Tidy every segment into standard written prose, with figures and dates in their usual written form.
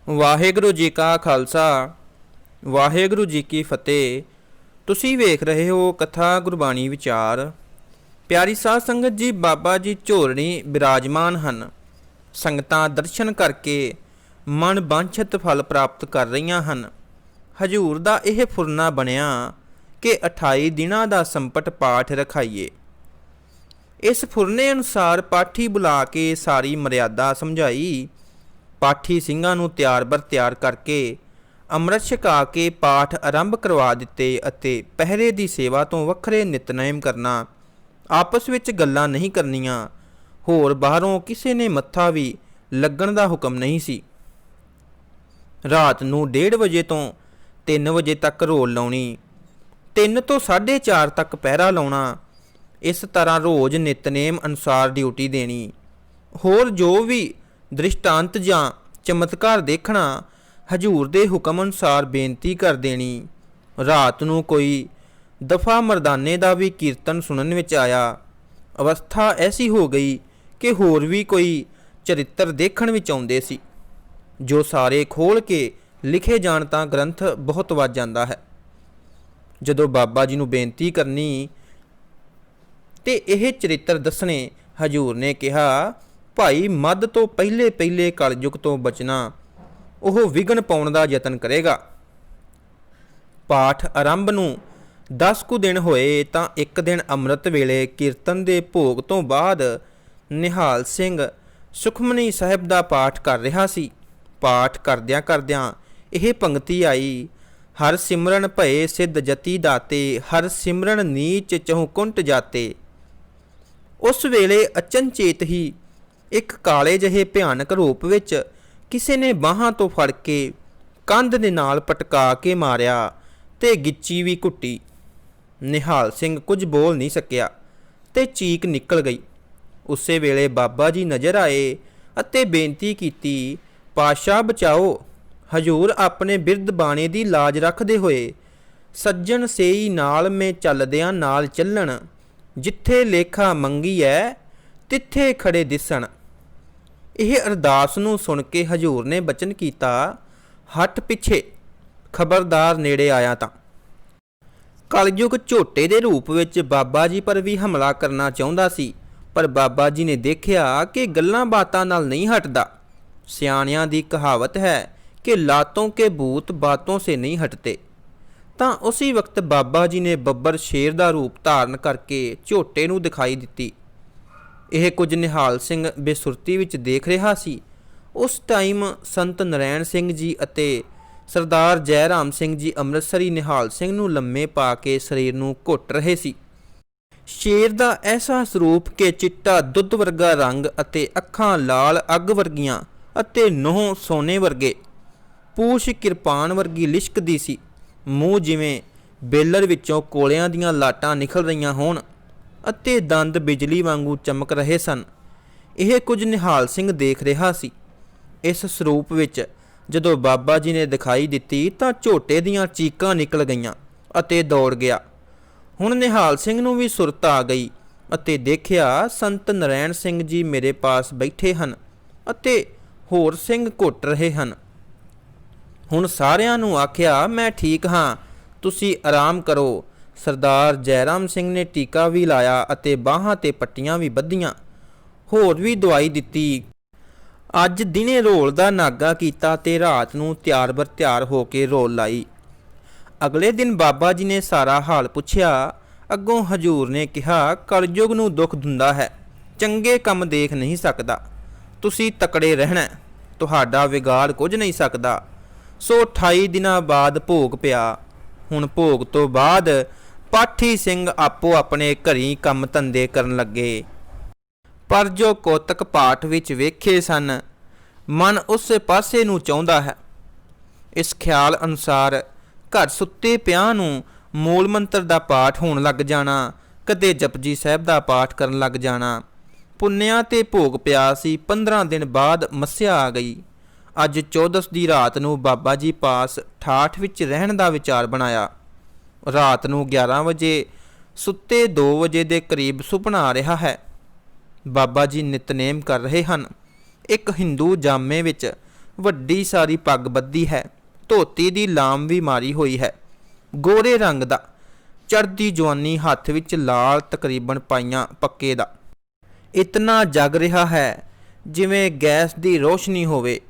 ਵਾਹਿਗੁਰੂ ਜੀ ਕਾ ਖਾਲਸਾ ਵਾਹਿਗੁਰੂ ਜੀ ਕੀ ਫਤਿਹ। ਤੁਸੀਂ ਵੇਖ ਰਹੇ ਹੋ ਕਥਾ ਗੁਰਬਾਣੀ ਵਿਚਾਰ। ਪਿਆਰੀ ਸਾਧ ਸੰਗਤ ਜੀ, ਬਾਬਾ ਜੀ ਝੋਲਣੀ ਬਿਰਾਜਮਾਨ ਹਨ। ਸੰਗਤਾਂ ਦਰਸ਼ਨ ਕਰਕੇ ਮਨ ਵਾਂਛਿਤ ਫਲ ਪ੍ਰਾਪਤ ਕਰ ਰਹੀਆਂ ਹਨ। ਹਜੂਰ ਦਾ ਇਹ ਫੁਰਨਾ ਬਣਿਆ ਕਿ 28 ਦਿਨਾਂ ਦਾ ਸੰਪਟ ਪਾਠ ਰਖਾਈਏ। ਇਸ ਫੁਰਨੇ ਅਨੁਸਾਰ ਪਾਠੀ ਬੁਲਾ ਕੇ ਸਾਰੀ ਮਰਿਆਦਾ ਸਮਝਾਈ। ਪਾਠੀ ਸਿੰਘਾਂ ਨੂੰ ਤਿਆਰ ਬਰ ਤਿਆਰ ਕਰਕੇ ਅੰਮ੍ਰਿਤ ਛਕਾ ਕੇ ਪਾਠ ਆਰੰਭ ਕਰਵਾ ਦਿੱਤੇ ਅਤੇ ਪਹਿਰੇ ਦੀ ਸੇਵਾ ਤੋਂ ਵੱਖਰੇ ਨਿਤਨੇਮ ਕਰਨਾ, ਆਪਸ ਵਿੱਚ ਗੱਲਾਂ ਨਹੀਂ ਕਰਨੀਆਂ। ਹੋਰ ਬਾਹਰੋਂ ਕਿਸੇ ਨੇ ਮੱਥਾ ਵੀ ਲੱਗਣ ਦਾ ਹੁਕਮ ਨਹੀਂ ਸੀ। ਰਾਤ ਨੂੰ 1:30 ਵਜੇ ਤੋਂ 3 ਵਜੇ ਤੱਕ ਰੋਲ ਲਾਉਣੀ, 3 ਤੋਂ 4:30 ਤੱਕ ਪਹਿਰਾ ਲਾਉਣਾ। ਇਸ ਤਰ੍ਹਾਂ ਰੋਜ਼ ਨਿਤਨੇਮ ਅਨੁਸਾਰ ਡਿਊਟੀ ਦੇਣੀ। ਹੋਰ ਜੋ ਵੀ ਦ੍ਰਿਸ਼ਟਾਂਤ ਜਾਂ ਚਮਤਕਾਰ ਦੇਖਣਾ, ਹਜੂਰ ਦੇ ਹੁਕਮ ਅਨੁਸਾਰ ਬੇਨਤੀ ਕਰ ਦੇਣੀ। ਰਾਤ ਨੂੰ ਕੋਈ ਦਫਾ ਮਰਦਾਨੇ ਦਾ ਵੀ ਕੀਰਤਨ ਸੁਣਨ ਵਿੱਚ ਆਇਆ। ਅਵਸਥਾ ਐਸੀ ਹੋ ਗਈ ਕਿ ਹੋਰ ਵੀ ਕੋਈ ਚਰਿੱਤਰ ਦੇਖਣ ਵਿੱਚ ਆਉਂਦੇ ਸੀ। ਜੋ ਸਾਰੇ ਖੋਲ੍ਹ ਕੇ ਲਿਖੇ ਜਾਣ ਤਾਂ ਗ੍ਰੰਥ ਬਹੁਤ ਵੱਧ ਜਾਂਦਾ ਹੈ। ਜਦੋਂ ਬਾਬਾ ਜੀ ਨੂੰ ਬੇਨਤੀ ਕਰਨੀ ਤੇ ਇਹ ਚਰਿੱਤਰ ਦੱਸਣੇ, ਹਜੂਰ ਨੇ ਕਿਹਾ, ਭਾਈ ਮੱਧ ਤੋਂ ਪਹਿਲੇ ਕਲਯੁਗ ਤੋਂ ਬਚਣਾ ਉਹ ਵਿਘਨ ਪਾਉਣ ਦਾ ਯਤਨ ਕਰੇਗਾ। ਪਾਠ ਆਰੰਭ ਨੂੰ 10 ਕੁ ਦਿਨ ਹੋਏ ਤਾਂ ਇੱਕ ਦਿਨ ਅੰਮ੍ਰਿਤ ਵੇਲੇ ਕੀਰਤਨ ਦੇ ਭੋਗ ਤੋਂ ਬਾਅਦ ਨਿਹਾਲ ਸਿੰਘ ਸੁਖਮਨੀ ਸਾਹਿਬ ਦਾ ਪਾਠ ਕਰ ਰਿਹਾ ਸੀ। ਪਾਠ ਕਰਦਿਆਂ ਕਰਦਿਆਂ ਇਹ ਪੰਕਤੀ ਆਈ, ਹਰ ਸਿਮਰਨ ਭਏ ਸਿੱਧ ਜਤੀ ਦਾਤੇ, ਹਰ ਸਿਮਰਨ ਨੀਚ ਚਹੁਕੁੰਟ ਜਾਤੇ। ਉਸ ਵੇਲੇ ਅਚਨਚੇਤ ਹੀ ਇੱਕ ਕਾਲੇ ਜਿਹੇ ਭਿਆਨਕ ਰੂਪ ਵਿੱਚ ਕਿਸੇ ਨੇ ਬਾਹਾਂ ਤੋਂ ਫੜ ਕੇ ਕੰਧ ਦੇ ਨਾਲ ਪਟਕਾ ਕੇ ਮਾਰਿਆ ਤੇ ਗਿੱਚੀ ਵੀ ਘੁੱਟੀ। ਨਿਹਾਲ ਸਿੰਘ ਕੁਝ ਬੋਲ ਨਹੀਂ ਸਕਿਆ ਤੇ ਚੀਕ ਨਿਕਲ ਗਈ। ਉਸੇ ਵੇਲੇ ਬਾਬਾ ਜੀ ਨਜ਼ਰ ਆਏ ਅਤੇ ਬੇਨਤੀ ਕੀਤੀ, ਪਾਤਸ਼ਾਹ ਬਚਾਓ। ਹਜੂਰ ਆਪਣੇ ਬਿਰਧ ਬਾਣੇ ਦੀ ਲਾਜ ਰੱਖਦੇ ਹੋਏ ਸੱਜਣ ਸੇਈ ਨਾਲ ਮੈਂ ਚੱਲਦਿਆਂ ਨਾਲ ਚੱਲਣ, ਜਿੱਥੇ ਲੇਖਾ ਮੰਗੀ ਐ ਤਿੱਥੇ ਖੜੇ ਦਿਸਣ। ਇਹ ਅਰਦਾਸ ਨੂੰ ਸੁਣ ਕੇ ਹਜੂਰ ਨੇ ਬਚਨ ਕੀਤਾ, ਹੱਟ ਪਿੱਛੇ, ਖਬਰਦਾਰ ਨੇੜੇ ਆਇਆ ਤਾਂ। ਕਲਯੁਗ ਝੋਟੇ ਦੇ ਰੂਪ ਵਿੱਚ ਬਾਬਾ ਜੀ ਪਰ ਵੀ ਹਮਲਾ ਕਰਨਾ ਚਾਹੁੰਦਾ ਸੀ, ਪਰ ਬਾਬਾ ਜੀ ਨੇ ਦੇਖਿਆ ਕਿ ਗੱਲਾਂ ਬਾਤਾਂ ਨਾਲ ਨਹੀਂ ਹਟਦਾ। ਸਿਆਣਿਆਂ ਦੀ ਕਹਾਵਤ ਹੈ ਕਿ ਲਾਤੋਂ ਕੇ ਭੂਤ ਬਾਤੋਂ ਸੇ ਨਹੀਂ ਹਟਤੇ। ਤਾਂ ਉਸੇ ਵਕਤ ਬਾਬਾ ਜੀ ਨੇ ਬੱਬਰ ਸ਼ੇਰ ਦਾ ਰੂਪ ਧਾਰਨ ਕਰਕੇ ਝੋਟੇ ਨੂੰ ਦਿਖਾਈ ਦਿੱਤੀ। ਇਹ ਕੁਝ ਨਿਹਾਲ ਸਿੰਘ ਬੇਸੁਰਤੀ ਵਿੱਚ ਦੇਖ ਰਿਹਾ ਸੀ। ਉਸ ਟਾਈਮ ਸੰਤ ਨਰੈਣ ਸਿੰਘ ਜੀ ਅਤੇ ਸਰਦਾਰ ਜੈ ਰਾਮ ਸਿੰਘ ਜੀ ਅੰਮ੍ਰਿਤਸਰੀ ਨਿਹਾਲ ਸਿੰਘ ਨੂੰ ਲੰਮੇ ਪਾ ਕੇ ਸਰੀਰ ਨੂੰ ਘੁੱਟ ਰਹੇ ਸੀ। ਸ਼ੇਰ ਦਾ ਐਸਾ ਸਰੂਪ ਕਿ ਚਿੱਟਾ ਦੁੱਧ ਵਰਗਾ ਰੰਗ ਅਤੇ ਅੱਖਾਂ ਲਾਲ ਅੱਗ ਵਰਗੀਆਂ ਅਤੇ ਨਹੁੰ ਸੋਨੇ ਵਰਗੇ, ਪੂਛ ਕਿਰਪਾਨ ਵਰਗੀ ਲਿਸ਼ਕਦੀ ਸੀ। ਮੂੰਹ ਜਿਵੇਂ ਬੇਲਰ ਵਿੱਚੋਂ ਕੋਲਿਆਂ ਦੀਆਂ ਲਾਟਾਂ ਨਿਕਲ ਰਹੀਆਂ ਹੋਣ ਅਤੇ ਦੰਦ ਬਿਜਲੀ ਵਾਂਗੂ ਚਮਕ ਰਹੇ ਸਨ। ਇਹ ਕੁਝ ਨਿਹਾਲ ਸਿੰਘ ਦੇਖ ਰਿਹਾ ਸੀ। ਇਸ ਸਰੂਪ ਵਿੱਚ ਜਦੋਂ ਬਾਬਾ ਜੀ ਨੇ ਦਿਖਾਈ ਦਿੱਤੀ ਤਾਂ ਝੋਟੇ ਦੀਆਂ ਚੀਕਾਂ ਨਿਕਲ ਗਈਆਂ ਅਤੇ ਦੌੜ ਗਿਆ। ਹੁਣ ਨਿਹਾਲ ਸਿੰਘ ਨੂੰ ਵੀ ਸੁਰਤ ਆ ਗਈ ਅਤੇ ਦੇਖਿਆ ਸੰਤ ਨਰੈਣ ਸਿੰਘ ਜੀ ਮੇਰੇ ਪਾਸ ਬੈਠੇ ਹਨ ਅਤੇ ਹੋਰ ਸਿੰਘ ਘੁੱਟ ਰਹੇ ਹਨ। ਹੁਣ ਸਾਰਿਆਂ ਨੂੰ ਆਖਿਆ, ਮੈਂ ਠੀਕ ਹਾਂ, ਤੁਸੀਂ ਆਰਾਮ ਕਰੋ। ਸਰਦਾਰ ਜੈਰਾਮ ਸਿੰਘ ਨੇ ਟੀਕਾ ਵੀ ਲਾਇਆ ਅਤੇ ਬਾਹਾਂ ਤੇ ਪੱਟੀਆਂ ਵੀ ਬੱਧੀਆਂ, ਹੋਰ ਵੀ ਦਵਾਈ ਦਿੱਤੀ। ਅੱਜ ਦਿਨੇ ਰੋਲ ਦਾ ਨਾਗਾ ਕੀਤਾ ਤੇ ਰਾਤ ਨੂੰ ਤਿਆਰ ਬਰ ਤਿਆਰ ਹੋ ਕੇ ਰੋਲ ਲਾਈ। ਅਗਲੇ ਦਿਨ ਬਾਬਾ ਜੀ ਨੇ ਸਾਰਾ ਹਾਲ ਪੁੱਛਿਆ। ਅੱਗੋਂ ਹਜੂਰ ਨੇ ਕਿਹਾ, ਕਲਯੁਗ ਨੂੰ ਦੁੱਖ ਦਿੰਦਾ ਹੈ, ਚੰਗੇ ਕੰਮ ਦੇਖ ਨਹੀਂ ਸਕਦਾ। ਤੁਸੀਂ ਤਕੜੇ ਰਹਿਣਾ, ਤੁਹਾਡਾ ਵਿਗਾੜ ਕੁਝ ਨਹੀਂ ਸਕਦਾ। ਸੋ 28 ਦਿਨਾਂ ਬਾਅਦ ਭੋਗ ਪਿਆ। ਹੁਣ ਭੋਗ ਤੋਂ ਬਾਅਦ ਪਾਠੀ ਸਿੰਘ ਆਪੋ ਆਪਣੇ ਘਰੀ ਕੰਮ ਧੰਦੇ ਕਰਨ ਲੱਗੇ। ਪਰ ਜੋ ਕੋਤਕ ਪਾਠ ਵਿੱਚ ਵੇਖੇ ਸਨ, ਮਨ ਉਸੇ ਪਾਸੇ ਨੂੰ ਚਾਹੁੰਦਾ ਹੈ। ਇਸ ਖਿਆਲ ਅਨੁਸਾਰ ਘਰ ਸੁੱਤੇ ਪਿਆਂ ਨੂੰ ਮੂਲ ਮੰਤਰ ਦਾ ਪਾਠ ਹੋਣ ਲੱਗ ਜਾਣਾ, ਕਦੇ ਜਪਜੀ ਸਾਹਿਬ ਦਾ ਪਾਠ ਕਰਨ ਲੱਗ ਜਾਣਾ। ਪੁੰਨਿਆਂ ਤੇ ਭੋਗ ਪਿਆ ਸੀ। 15 ਦਿਨ ਬਾਅਦ ਮੱਸਿਆ ਆ ਗਈ। ਅੱਜ 14 ਦੀ ਰਾਤ ਨੂੰ ਬਾਬਾ ਜੀ ਪਾਸ ਠਾਠ ਵਿੱਚ ਰਹਿਣ ਦਾ ਵਿਚਾਰ ਬਣਾਇਆ। ਰਾਤ ਨੂੰ 11 ਵਜੇ ਸੁੱਤੇ 2 ਵਜੇ ਦੇ ਕਰੀਬ ਸੁਪਨਾ ਆ ਰਿਹਾ ਹੈ। ਬਾਬਾ ਜੀ ਨਿਤਨੇਮ ਕਰ ਰਹੇ ਹਨ। ਇੱਕ ਹਿੰਦੂ ਜਾਮੇ ਵਿੱਚ ਵੱਡੀ ਸਾਰੀ ਪੱਗ ਬੱਧੀ ਹੈ, ਧੋਤੀ ਦੀ ਲਾਮ ਵੀ ਮਾਰੀ ਹੋਈ ਹੈ, ਗੋਰੇ ਰੰਗ ਦਾ, ਚੜ੍ਹਦੀ ਜਵਾਨੀ, ਹੱਥ ਵਿੱਚ ਲਾਲ ਤਕਰੀਬਨ ਪਾਈਆਂ ਪੱਕੇ ਦਾ। ਇਤਨਾ ਜਗ ਰਿਹਾ ਹੈ ਜਿਵੇਂ ਗੈਸ ਦੀ ਰੋਸ਼ਨੀ ਹੋਵੇ।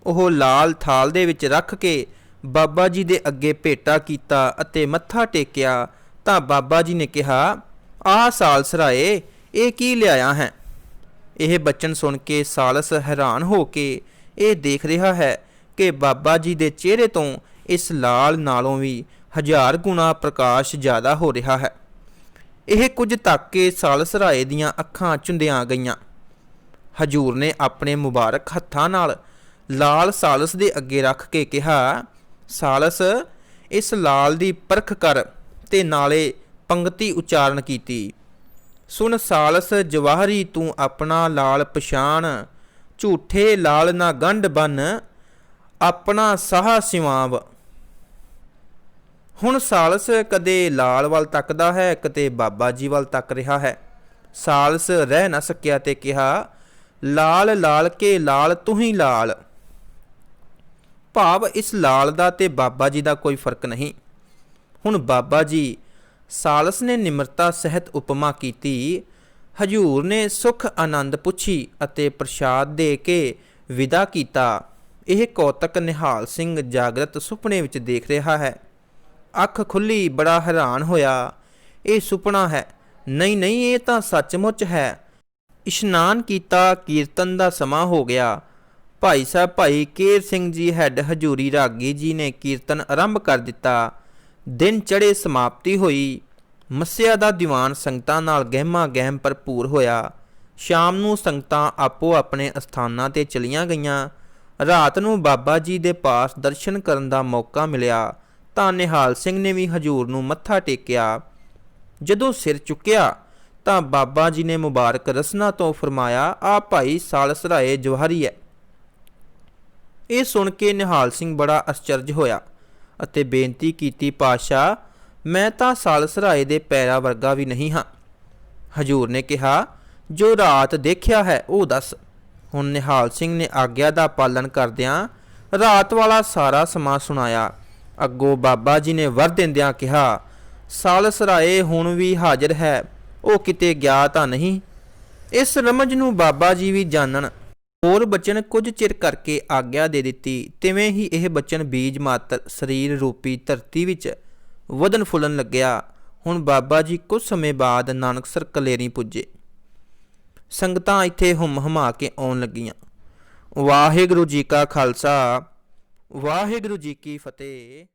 ਉਹ ਲਾਲ ਥਾਲ ਦੇ ਵਿੱਚ ਰੱਖ ਕੇ ਬਾਬਾ ਜੀ ਦੇ ਅੱਗੇ ਭੇਟਾ ਕੀਤਾ ਅਤੇ ਮੱਥਾ ਟੇਕਿਆ ਤਾਂ ਬਾਬਾ ਜੀ ਨੇ ਕਿਹਾ, ਆਹ ਸਾਲਸਰਾਏ, ਇਹ ਕੀ ਲਿਆਇਆ ਹੈ? ਇਹ ਬਚਨ ਸੁਣ ਕੇ ਸਾਲਸ ਹੈਰਾਨ ਹੋ ਕੇ ਇਹ ਦੇਖ ਰਿਹਾ ਹੈ ਕਿ ਬਾਬਾ ਜੀ ਦੇ ਚਿਹਰੇ ਤੋਂ ਇਸ ਲਾਲ ਨਾਲੋਂ ਵੀ 1000 ਗੁਣਾ ਪ੍ਰਕਾਸ਼ ਜ਼ਿਆਦਾ ਹੋ ਰਿਹਾ ਹੈ। ਇਹ ਕੁਝ ਤੱਕ ਕੇ ਸਾਲਸਰਾਏ ਦੀਆਂ ਅੱਖਾਂ ਝੁੰਦੀਆਂ ਗਈਆਂ। ਹਜੂਰ ਨੇ ਆਪਣੇ ਮੁਬਾਰਕ ਹੱਥਾਂ ਨਾਲ ਲਾਲ ਸਾਲਸ ਦੇ ਅੱਗੇ ਰੱਖ ਕੇ ਕਿਹਾ, ਸਾਲਸ, ਇਸ ਲਾਲ ਦੀ ਪਰਖ ਕਰ ਤੇ ਨਾਲੇ ਪੰਗਤੀ ਉਚਾਰਨ ਕੀਤੀ। ਸੁਣ ਸਾਲਸ ਜਵਾਹਰੀ, ਤੂੰ ਆਪਣਾ ਲਾਲ ਪਛਾਣ, ਝੂਠੇ ਲਾਲ ਨਾ ਗੰਢ ਬੰਨ, ਆਪਣਾ ਸਾਹ ਸਿਵਾਵ। ਹੁਣ ਸਾਲਸ ਕਦੇ ਲਾਲ ਵੱਲ ਤੱਕਦਾ ਹੈ, ਕਦੇ ਬਾਬਾ ਜੀ ਵੱਲ ਤੱਕ ਰਿਹਾ ਹੈ। ਸਾਲਸ ਰਹਿ ਨਾ ਸਕਿਆ ਤੇ ਕਿਹਾ, ਲਾਲ ਲਾਲ ਕੇ ਲਾਲ ਤੂੰ ਹੀ ਲਾਲ। ਭਾਵ ਇਸ ਲਾਲ ਦਾ ਤੇ ਬਾਬਾ ਜੀ ਦਾ ਕੋਈ ਫਰਕ ਨਹੀਂ। ਹੁਣ ਬਾਬਾ ਜੀ, ਸਾਲਸ ਨੇ ਨਿਮਰਤਾ ਸਹਿਤ ਉਪਮਾ ਕੀਤੀ। ਹਜੂਰ ਨੇ ਸੁਖ ਆਨੰਦ ਪੁੱਛੀ ਅਤੇ ਪ੍ਰਸ਼ਾਦ ਦੇ ਕੇ ਵਿਦਾ ਕੀਤਾ। ਇਹ ਕੌਤਕ ਨਿਹਾਲ ਸਿੰਘ ਜਾਗਰਤ ਸੁਪਨੇ ਵਿੱਚ ਦੇਖ ਰਿਹਾ ਹੈ। ਅੱਖ ਖੁੱਲੀ, ਬੜਾ ਹੈਰਾਨ ਹੋਇਆ। ਇਹ ਸੁਪਨਾ ਹੈ? ਨਹੀਂ ਨਹੀਂ, ਇਹ ਤਾਂ ਸੱਚਮੁੱਚ ਹੈ। ਇਸ਼ਨਾਨ ਕੀਤਾ, ਕੀਰਤਨ ਦਾ ਸਮਾਂ ਹੋ ਗਿਆ। ਭਾਈ ਸਾਹਿਬ ਭਾਈ ਕੇਰ ਸਿੰਘ ਜੀ ਹੈੱਡ ਹਜੂਰੀ ਰਾਗੀ ਜੀ ਨੇ ਕੀਰਤਨ ਆਰੰਭ ਕਰ ਦਿੱਤਾ। ਦਿਨ ਚੜ੍ਹੇ ਸਮਾਪਤੀ ਹੋਈ। ਮੱਸਿਆ ਦਾ ਦੀਵਾਨ ਸੰਗਤਾਂ ਨਾਲ ਗਹਿਮਾ ਗਹਿਮ ਭਰਪੂਰ ਹੋਇਆ। ਸ਼ਾਮ ਨੂੰ ਸੰਗਤਾਂ ਆਪੋ ਆਪਣੇ ਅਸਥਾਨਾਂ 'ਤੇ ਚਲੀਆਂ ਗਈਆਂ। ਰਾਤ ਨੂੰ ਬਾਬਾ ਜੀ ਦੇ ਪਾਸ ਦਰਸ਼ਨ ਕਰਨ ਦਾ ਮੌਕਾ ਮਿਲਿਆ ਤਾਂ ਨਿਹਾਲ ਸਿੰਘ ਨੇ ਵੀ ਹਜੂਰ ਨੂੰ ਮੱਥਾ ਟੇਕਿਆ। ਜਦੋਂ ਸਿਰ ਚੁੱਕਿਆ ਤਾਂ ਬਾਬਾ ਜੀ ਨੇ ਮੁਬਾਰਕ ਰਸਨਾ ਤੋਂ ਫਰਮਾਇਆ, ਆ ਭਾਈ ਸਾਲਸਰਾਏ ਜਵਾਹਰੀ ਹੈ। ਇਹ ਸੁਣ ਕੇ ਨਿਹਾਲ ਸਿੰਘ ਬੜਾ ਅਚਰਜ ਹੋਇਆ ਅਤੇ ਬੇਨਤੀ ਕੀਤੀ, ਪਾਤਸ਼ਾਹ, ਮੈਂ ਤਾਂ ਸਾਲਸਰਾਏ ਦੇ ਪੈਰਾਂ ਵਰਗਾ ਵੀ ਨਹੀਂ ਹਾਂ। ਹਜੂਰ ਨੇ ਕਿਹਾ, ਜੋ ਰਾਤ ਦੇਖਿਆ ਹੈ ਉਹ ਦੱਸ। ਹੁਣ ਨਿਹਾਲ ਸਿੰਘ ਨੇ ਆਗਿਆ ਦਾ ਪਾਲਣ ਕਰਦਿਆਂ ਰਾਤ ਵਾਲਾ ਸਾਰਾ ਸਮਾਂ ਸੁਣਾਇਆ। ਅੱਗੋਂ ਬਾਬਾ ਜੀ ਨੇ ਵਰ ਦਿੰਦਿਆਂ ਕਿਹਾ, ਸਾਲਸਰਾਏ ਹੁਣ ਵੀ ਹਾਜ਼ਰ ਹੈ, ਉਹ ਕਿਤੇ ਗਿਆ ਤਾਂ ਨਹੀਂ। ਇਸ ਰਮਜ ਨੂੰ ਬਾਬਾ ਜੀ ਵੀ ਜਾਣਨ। ਹੋਰ ਬਚਨ ਕੁਝ ਚਿਰ ਕਰਕੇ ਆਗਿਆ ਦੇ ਦਿੱਤੀ। ਤਿਵੇਂ ਹੀ ਇਹ ਬਚਨ ਬੀਜ ਮਾਤਰ ਸਰੀਰ ਰੂਪੀ ਧਰਤੀ ਵਿੱਚ ਵਧਣ ਫੁੱਲਣ ਲੱਗਿਆ। ਹੁਣ ਬਾਬਾ ਜੀ ਕੁਝ ਸਮੇਂ ਬਾਅਦ ਨਾਨਕਸਰ ਕਲੇਰੀ ਪੁੱਜੇ। ਸੰਗਤਾਂ ਇੱਥੇ ਹੁੰਮ ਹਮਾ ਕੇ ਆਉਣ ਲੱਗੀਆਂ। ਵਾਹਿਗੁਰੂ ਜੀ ਕਾ ਖਾਲਸਾ, ਵਾਹਿਗੁਰੂ ਜੀ ਕੀ ਫਤਿਹ।